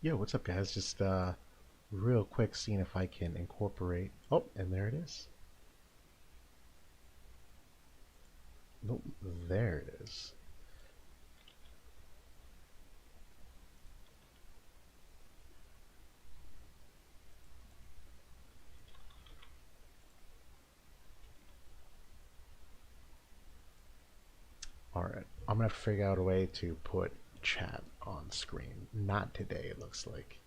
Yo, what's up, guys? Just real quick, seeing if I can incorporate. Oh, and there it is. Nope, there it is. All right, I'm gonna figure out a way to put chat on screen. Not today, it looks like.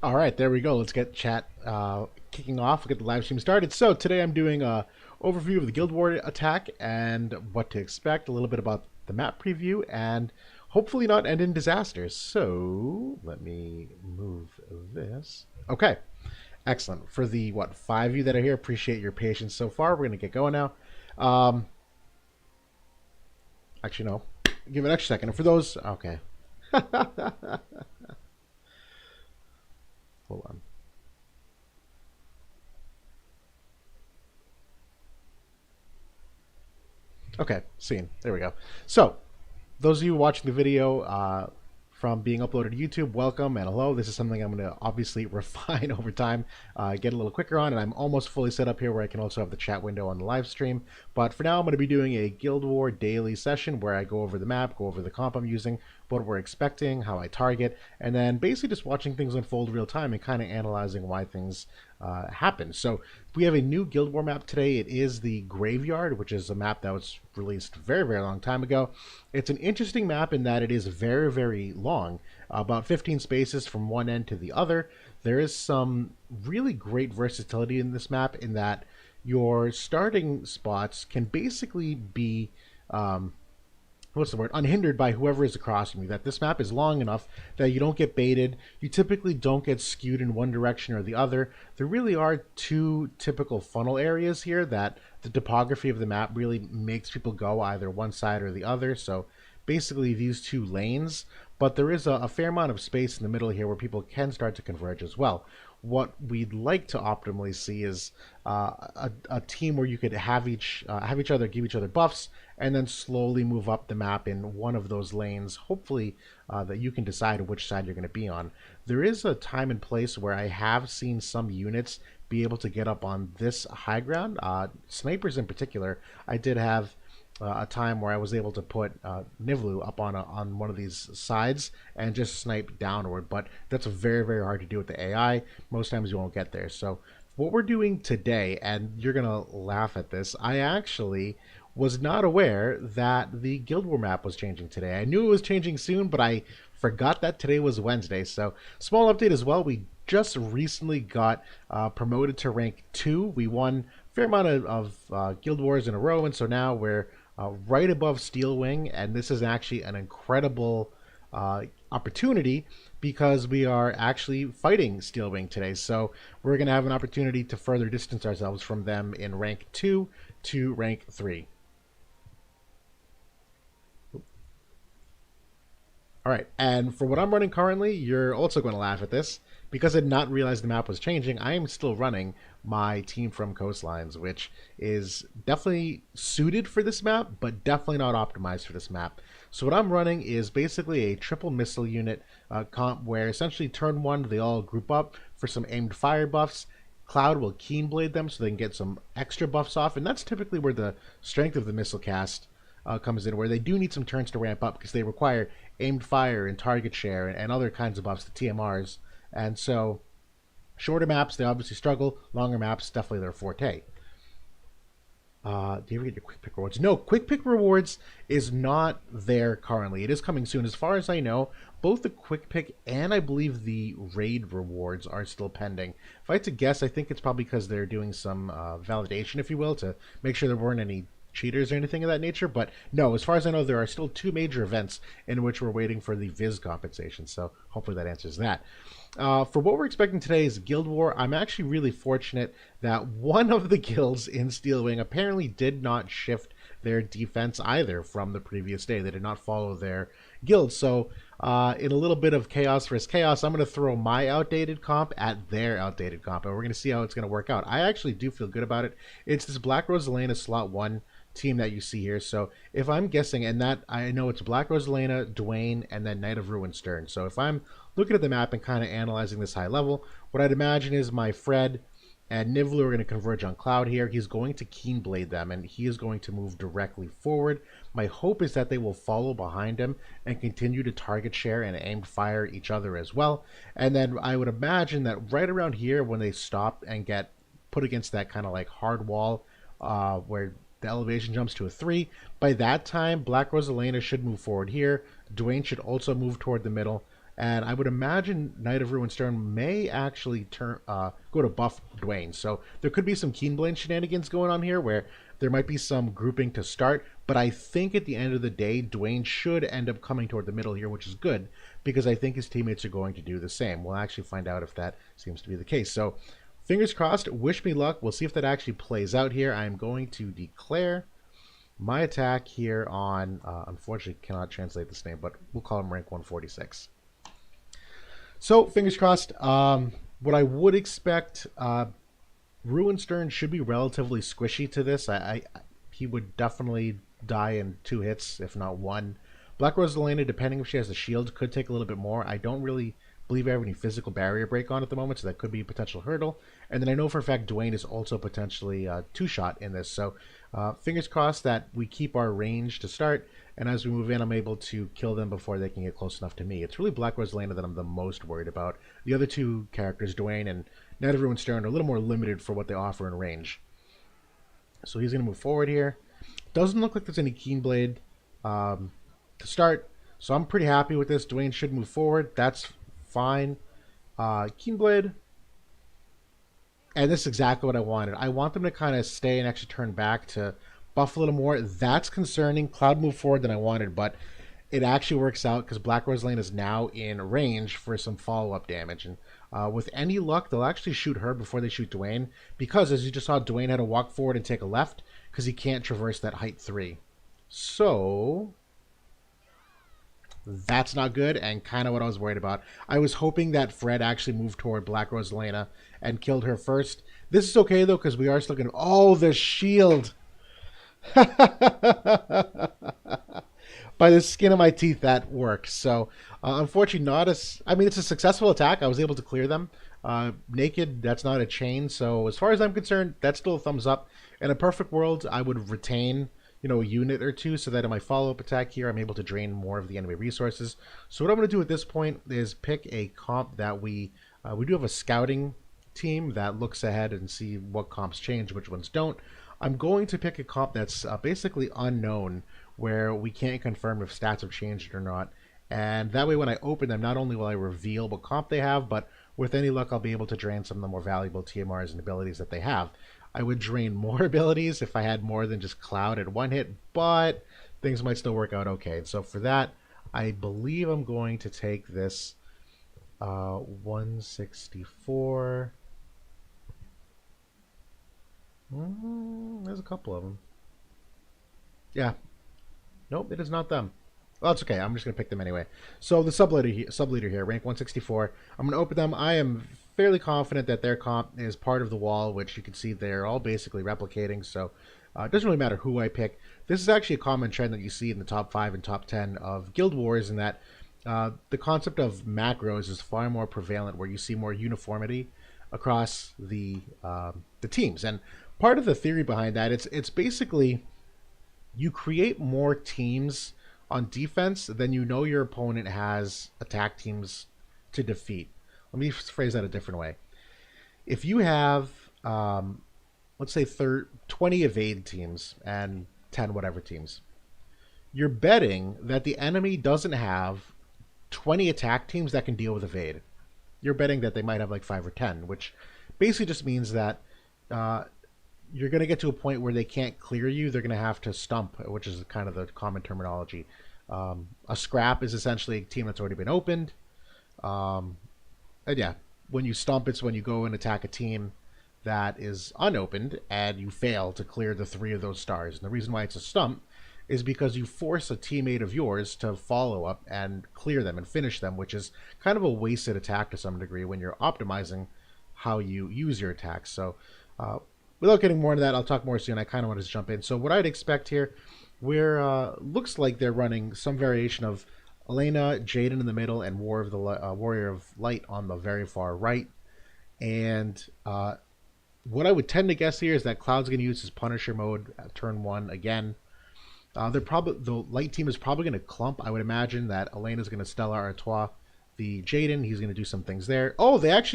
All right, there we go. Let's get chat kicking off. We'll get the live stream started. So today I'm doing a overview of the Guild War attack and what to expect, a little bit about the map preview, and hopefully not end in disasters. So let me move this. Okay, excellent. For the, 5 of you that are here, appreciate your patience so far. We're going to get going now. Actually, no. Give it an extra second. And for those, okay. Hold on. Okay, scene. There we go. So, those of you watching the video from being uploaded to YouTube, welcome and hello. This is something I'm going to obviously refine over time, get a little quicker on, and I'm almost fully set up here where I can also have the chat window on the live stream. But for now, I'm going to be doing a Guild War daily session where I go over the map, go over the comp I'm using, what we're expecting, how I target, and then basically just watching things unfold real time and kind of analyzing why things happen. So we have a new Guild War map today. It is the Graveyard, which is a map that was released very, very long time ago. It's an interesting map in that it is very, very long, about 15 spaces from one end to the other. There is some really great versatility in this map in that your starting spots can basically be unhindered by whoever is across from you. That this map is long enough that you don't get baited. You typically don't get skewed in one direction or the other. There really are two typical funnel areas here that the topography of the map really makes people go either one side or the other. So basically these two lanes, but there is a fair amount of space in the middle here where people can start to converge as well. What we'd like to optimally see is a team where you could have each other give each other buffs and then slowly move up the map in one of those lanes, hopefully that you can decide which side you're going to be on. There is a time and place where I have seen some units be able to get up on this high ground. Snipers in particular, I did have a time where I was able to put Nivlu up on one of these sides and just snipe downward, but that's very, very hard to do with the AI. Most times you won't get there. So what we're doing today, and you're going to laugh at this, I actually was not aware that the Guild War map was changing today. I knew it was changing soon, but I forgot that today was Wednesday. So small update as well. We just recently got promoted to rank 2. We won a fair amount of Guild Wars in a row, and so now we're right above Steelwing, and this is actually an incredible opportunity because we are actually fighting Steelwing today. So we're going to have an opportunity to further distance ourselves from them in rank 2 to rank 3. All right, and for what I'm running currently, you're also going to laugh at this. Because I did not realize the map was changing, I am still running my Team from Coastlines, which is definitely suited for this map, but definitely not optimized for this map. So what I'm running is basically a triple missile unit comp where essentially turn 1, they all group up for some aimed fire buffs. Cloud will Keenblade them so they can get some extra buffs off, and that's typically where the strength of the missile cast comes in, where they do need some turns to ramp up because they require aimed fire and target share and other kinds of buffs, the TMRs. And so, shorter maps, they obviously struggle. Longer maps, definitely their forte. Do you ever get your quick pick rewards? No, quick pick rewards is not there currently. It is coming soon. As far as I know, both the quick pick and I believe the raid rewards are still pending. If I had to guess, I think it's probably because they're doing some validation, if you will, to make sure there weren't any cheaters or anything of that nature. But no, as far as I know, there are still 2 major events in which we're waiting for the Viz compensation. So hopefully that answers that. For what we're expecting today is Guild War. I'm actually really fortunate that one of the guilds in Steelwing apparently did not shift their defense either from the previous day. They did not follow their guild. So in a little bit of chaos versus chaos, I'm going to throw my outdated comp at their outdated comp, and we're going to see how it's going to work out. I actually do feel good about it. It's this Black Rosalena slot 1 team that you see here. So if I'm guessing, and that I know it's Black Rosalena, Dwayne, and then Knight of Ruin Stern. So if I'm looking at the map and kind of analyzing this high level, what I'd imagine is my Fred and Nivlu are going to converge on Cloud here. He's going to Keenblade them, and he is going to move directly forward. My hope is that they will follow behind him and continue to target share and aim fire each other as well. And then I would imagine that right around here, when they stop and get put against that kind of like hard wall where the elevation jumps to a 3, by that time, Black Rosalena should move forward here. Dwayne should also move toward the middle. And I would imagine Knight of Ruinstern may actually go to buff Dwayne. So there could be some Keenblade shenanigans going on here where there might be some grouping to start. But I think at the end of the day, Dwayne should end up coming toward the middle here, which is good because I think his teammates are going to do the same. We'll actually find out if that seems to be the case. So fingers crossed, wish me luck. We'll see if that actually plays out here. I'm going to declare my attack here on, unfortunately cannot translate this name, but we'll call him rank 146. So, fingers crossed. What I would expect, Ruinstern should be relatively squishy to this. He would definitely die in 2 hits, if not 1. Black Rosalina, depending if she has a shield, could take a little bit more. I don't really believe I have any physical barrier break on at the moment, so that could be a potential hurdle. And then I know for a fact Dwayne is also potentially 2-shot in this. So, fingers crossed that we keep our range to start. And as we move in, I'm able to kill them before they can get close enough to me. It's really Black Rosalina that I'm the most worried about. The other 2 characters, Dwayne and Knight of Ruinstern, are a little more limited for what they offer in range. So he's going to move forward here. Doesn't look like there's any Keenblade to start. So I'm pretty happy with this. Dwayne should move forward. That's fine. Keenblade. And this is exactly what I wanted. I want them to kind of stay and actually turn back to buff a little more. That's concerning. Cloud moved forward than I wanted, but it actually works out because Black Rosalina is now in range for some follow-up damage. And with any luck, they'll actually shoot her before they shoot Dwayne because, as you just saw, Dwayne had to walk forward and take a left because he can't traverse that height 3. So that's not good and kind of what I was worried about. I was hoping that Fred actually moved toward Black Rosalina and killed her first. This is okay, though, because we are still going to... Oh, the shield! By the skin of my teeth, that works. So, unfortunately, not as... I mean, it's a successful attack. I was able to clear them. Naked, that's not a chain. So, as far as I'm concerned, that's still a thumbs up. In a perfect world, I would retain, a unit or 2 so that in my follow-up attack here, I'm able to drain more of the enemy resources. So, what I'm going to do at this point is pick a comp that we do have a scouting team that looks ahead and see what comps change, which ones don't. I'm going to pick a comp that's basically unknown, where we can't confirm if stats have changed or not. And that way when I open them, not only will I reveal what comp they have, but with any luck I'll be able to drain some of the more valuable TMRs and abilities that they have. I would drain more abilities if I had more than just Cloud at 1 hit, but things might still work out okay. So for that, I believe I'm going to take this 164... there's a couple of them. Yeah. Nope, it is not them. Well, that's okay. I'm just going to pick them anyway. So the sub-leader here, rank 164. I'm going to open them. I am fairly confident that their comp is part of the wall, which you can see they're all basically replicating. So it doesn't really matter who I pick. This is actually a common trend that you see in the top 5 and top 10 of Guild Wars, in that the concept of macros is far more prevalent, where you see more uniformity across the teams. And part of the theory behind that, it's basically you create more teams on defense than your opponent has attack teams to defeat. Let me phrase that a different way. If you have, let's say 20 evade teams and 10 whatever teams, you're betting that the enemy doesn't have 20 attack teams that can deal with evade. You're betting that they might have like 5 or 10, which basically just means that you're going to get to a point where they can't clear you. They're going to have to stump, which is kind of the common terminology. A scrap is essentially a team that's already been opened. And yeah, when you stump, it's when you go and attack a team that is unopened and you fail to clear the 3 of those stars. And the reason why it's a stump is because you force a teammate of yours to follow up and clear them and finish them, which is kind of a wasted attack to some degree when you're optimizing how you use your attacks. So without getting more into that, I'll talk more soon. I kind of want to jump in. So what I'd expect here, looks like they're running some variation of Elena, Jaden in the middle, and Warrior of Light on the very far right. And what I would tend to guess here is that Cloud's going to use his Punisher mode at turn 1 again. The light team is probably going to clump. I would imagine that Elena's going to Stellar Artois the Jaden. He's going to do some things there. Oh, this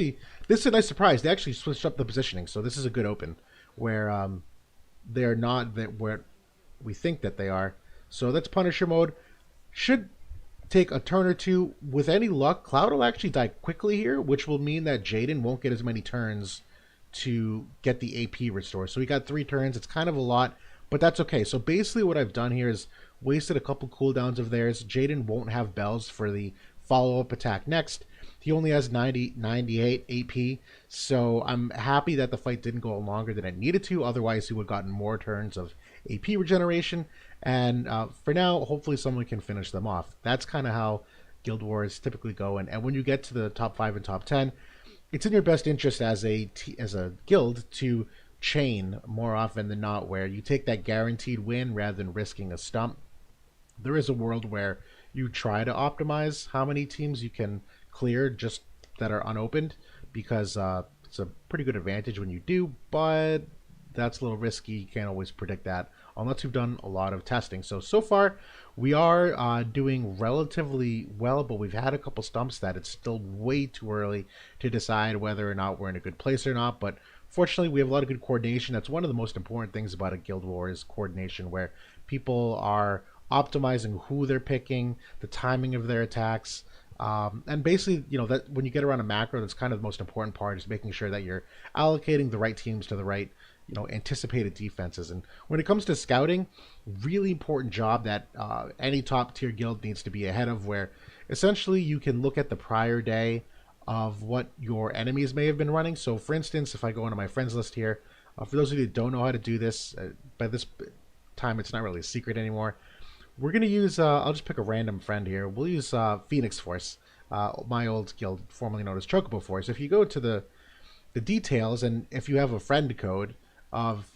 is a nice surprise. They actually switched up the positioning, so this is a good open where they're not where we think that they are. So that's Punisher mode. Should take a turn or two. With any luck, Cloud will actually die quickly here, which will mean that Jaden won't get as many turns to get the AP restore. So we got 3 turns. It's kind of a lot, but that's okay. So basically what I've done here is wasted a couple cooldowns of theirs. Jaden won't have bells for the follow-up attack next. He only has 98 AP, so I'm happy that the fight didn't go longer than it needed to. Otherwise, he would have gotten more turns of AP regeneration. And for now, hopefully someone can finish them off. That's kind of how Guild Wars typically go. And when you get to the top 5 and top 10, it's in your best interest as a guild to chain more often than not, where you take that guaranteed win rather than risking a stump. There is a world where you try to optimize how many teams you can clear just that are unopened, because it's a pretty good advantage when you do, but that's a little risky. You can't always predict that unless you've done a lot of testing. So far, we are doing relatively well, but we've had a couple stumps that it's still way too early to decide whether or not we're in a good place or not. But fortunately, we have a lot of good coordination. That's one of the most important things about a guild war is coordination, where people are optimizing who they're picking, the timing of their attacks, and basically, that when you get around a macro, that's kind of the most important part, is making sure that you're allocating the right teams to the right, anticipated defenses. And when it comes to scouting, really important job that any top tier guild needs to be ahead of, where essentially you can look at the prior day of what your enemies may have been running. So for instance, if I go into my friends list here, for those of you that don't know how to do this, by this time it's not really a secret anymore. We're going to use, I'll just pick a random friend here. We'll use Phoenix Force, my old guild, formerly known as Chocobo Force. If you go to the details, and if you have a friend code of,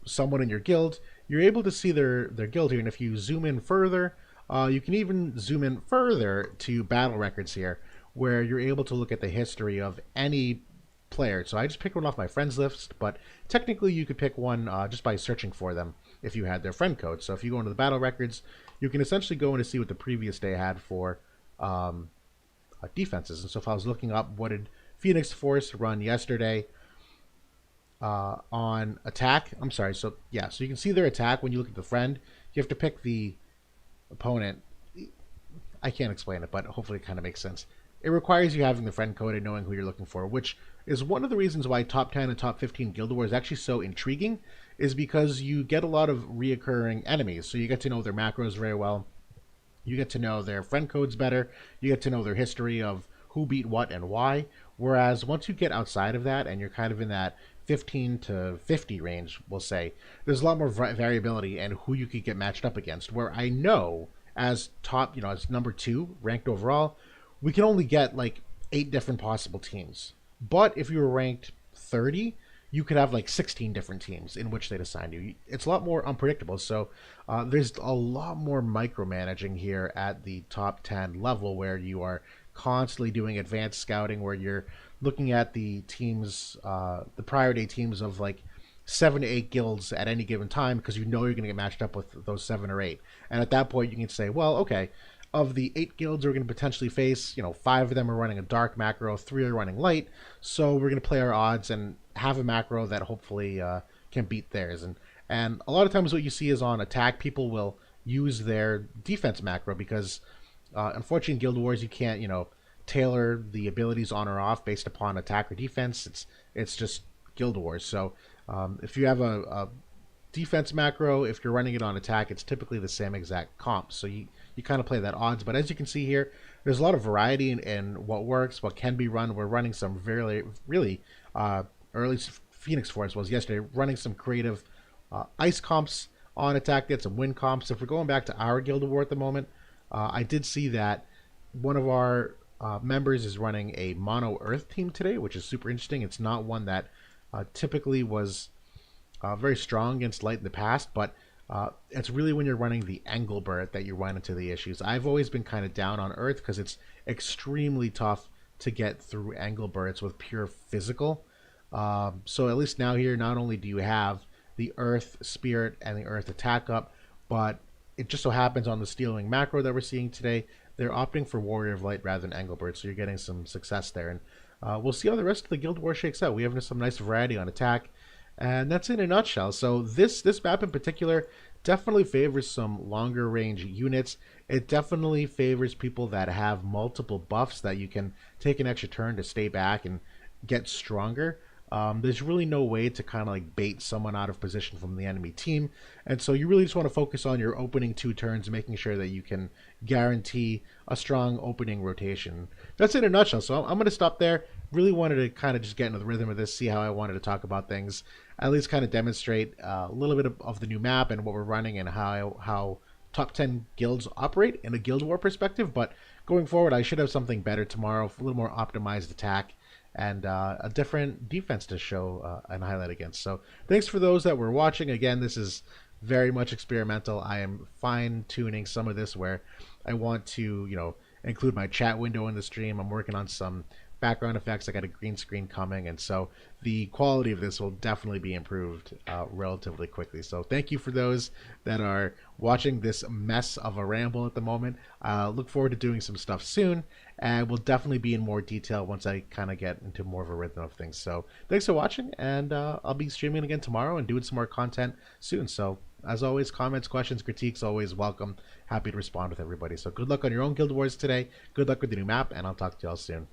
someone in your guild, you're able to see their guild here. And if you zoom in further, you can even zoom in further to battle records here, where you're able to look at the history of any player. So I just picked one off my friends list, but technically you could pick one just by searching for them if you had their friend code. So if you go into the battle records, you can essentially go in to see what the previous day had for defenses. And so if I was looking up what did Phoenix Force run yesterday on attack, so yeah, so you can see their attack when you look at the friend. You have to pick the opponent. I can't explain it, but hopefully it kind of makes sense. It requires you having the friend code and knowing who you're looking for, which is one of the reasons why top 10 and top 15 Guild Wars is actually so intriguing, is because you get a lot of reoccurring enemies. So you get to know their macros very well. You get to know their friend codes better. You get to know their history of who beat what and why. Whereas once you get outside of that and you're kind of in that 15 to 50 range, we'll say, there's a lot more variability in who you could get matched up against. Where I know as top, as number 2 ranked overall, we can only get like 8 different possible teams. But if you were ranked 30, you could have like 16 different teams in which they'd assign you. It's a lot more unpredictable. So there's a lot more micromanaging here at the top 10 level, where you are constantly doing advanced scouting, where you're looking at the teams, the prior day teams of like 7 to 8 guilds at any given time, because you're going to get matched up with those 7 or 8. And at that point, you can say, well, okay, of the 8 guilds we're going to potentially face, 5 of them are running a dark macro, 3 are running light, so we're going to play our odds and have a macro that hopefully can beat theirs. And a lot of times what you see is on attack, people will use their defense macro, because unfortunately in Guild Wars you can't, tailor the abilities on or off based upon attack or defense. It's just Guild Wars. So if you have a defense macro, if you're running it on attack, it's typically the same exact comp. So you kind of play that odds. But as you can see here, there's a lot of variety in what works, what can be run. We're running some really or at least Phoenix Force was yesterday, running some creative ice comps on attack, get some wind comps. If we're going back to our Guild War at the moment, I did see that one of our members is running a mono earth team today, which is super interesting. It's not one that typically was very strong against light in the past, but it's really when you're running the Engelbert that you run into the issues. I've always been kind of down on earth because it's extremely tough to get through Engelberts with pure physical. So at least now here, not only do you have the earth spirit and the earth attack up, but it just so happens on the Steelwing macro that we're seeing today, they're opting for Warrior of Light rather than Engelbert, so you're getting some success there. And we'll see how the rest of the Guild War shakes out. We have some nice variety on attack, and that's in a nutshell. So this map in particular definitely favors some longer range units. It definitely favors people that have multiple buffs that you can take an extra turn to stay back and get stronger. There's really no way to kind of like bait someone out of position from the enemy team. And so you really just want to focus on your opening 2 turns, making sure that you can guarantee a strong opening rotation. That's it in a nutshell. So I'm going to stop there. Really wanted to kind of just get into the rhythm of this, see how I wanted to talk about things, at least kind of demonstrate a little bit of the new map and what we're running and how top 10 guilds operate in a guild war perspective. But going forward, I should have something better tomorrow, a little more optimized attack and a different defense to show and highlight against. So thanks for those that were watching. Again, this is very much experimental. I am fine tuning some of this where I want to, include my chat window in the stream. I'm working on some background effects. I got a green screen coming, and so the quality of this will definitely be improved relatively quickly. So thank you for those that are watching this mess of a ramble at the moment. Look forward to doing some stuff soon, and we'll definitely be in more detail once I kind of get into more of a rhythm of things. So thanks for watching, and I'll be streaming again tomorrow and doing some more content soon. So as always, comments, questions, critiques, always welcome. Happy to respond with everybody. So good luck on your own Guild Wars today. Good luck with the new map, and I'll talk to y'all soon.